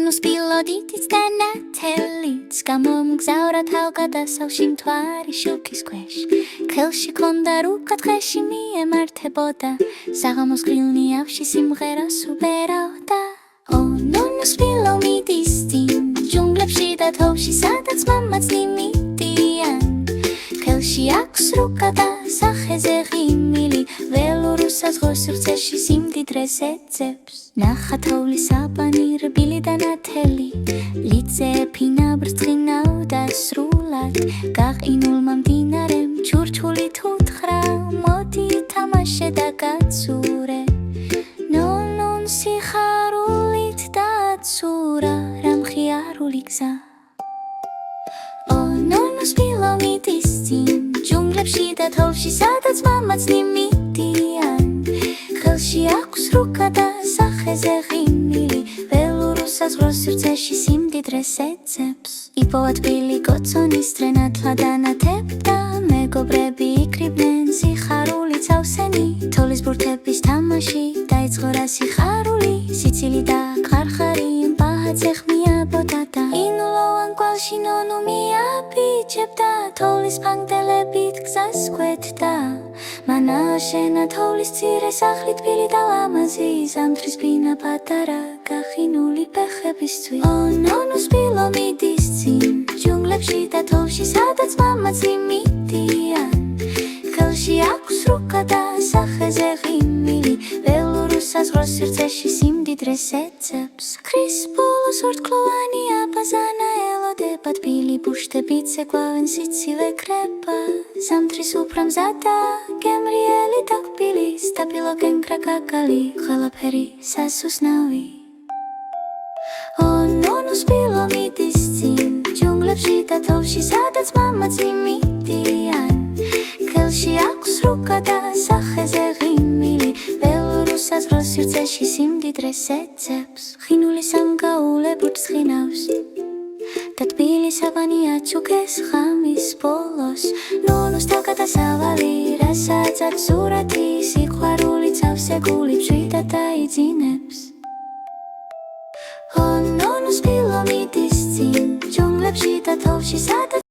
ნუნუს პილოდით განათელით გამომგზავრა თავგადასავში მთვარი შუქის ქვეშ ხელში ქონდა რუკა დღეში მიემართებოდა საღამოს გრილნი ავში სიმღერას უბერავდა ნუნუს პილო მიდის წინ ჯუნგლებში და თოვში სადაც მამაც ნიმიდიან ხელში აქვს რუკა და სახეზე ღიმილი ველურ საზღვრის სივრცეში სიმდიდრეს ეძებს ნახა თოვლის აბანირბილი და ნათელი ლიცე ფინაბრს წყინავდა სრულად გაყინულმა მდინარემ ჩურჩულით უთხრა მოდი თამაშე და გაცურე ნუნუნ სიხარულით დაცურა რა მხიარული გზა ნუნუს პილო მიდის წინ ჯუნგლებში და თოვში სადაც მამაც ნიმიდიან ხელში აქვს რუკა და სახეზე ღიმილი ველურ საზღვრის სივრცეში სიმდიდრეს ეძებს იპოვა თბილი კოცონის დრენათლა დანათებდა მეგობრები იკრიბნენ სიხარულით ავსენი თოვლის ბურთების თამაში დაიწყო რა სიხარული სიცილი და ხარხარი ბაჰაძე ხმიაბოდა და ინულოვან გვალში ნონუ მიაბიჯებდა თოვლის ფანგდელებით გზას კვეთდა მან ააშენა თოვლის მცირე სახლი თბილი და ლამაზი ზამთრის ბინა პატარა გახინული ფეხებისთვის ნუნუს პილო მიდის წინ ჯუნგლებში და თოვში სადაც მამაც იმიდიან ხელში აქვს რუკა და სახეზე ღიმილი ველურ საზღვრის სივრცეში სიმდიდრეს ეძებს ქრის ბოლოს ორთქლოვანი აბაზანა ელოდება თბილი ბუშტებით ზეგვავენ სიცივე ქრება ზამთრის უფრამზადა გემრიელი დაკბილი სტაბილო გენკრა გაგალი ყველაფერი სასუსნავი ნუნუს პილო მიდის წინ ჯუნგლებში და თოვში სადაც მამაც იმიდიან ხელში აქვს რუკა და სახეზე ღიმილი ველურ საზღვრის სივრცეში სიმდიდრეს ეძებს ხინული სამგაულე ბურთს ხინავს და თბილი საბანი აჩუქეს ღამის ბოლოს ნუნუს თავგადასავალი რასაც აქვს სურათი სიყვარული ცავსე გული მშვიდად დაიძინებს ნუნუს პილო მიდის წინ ჯუნგლებში და თოვში სადაც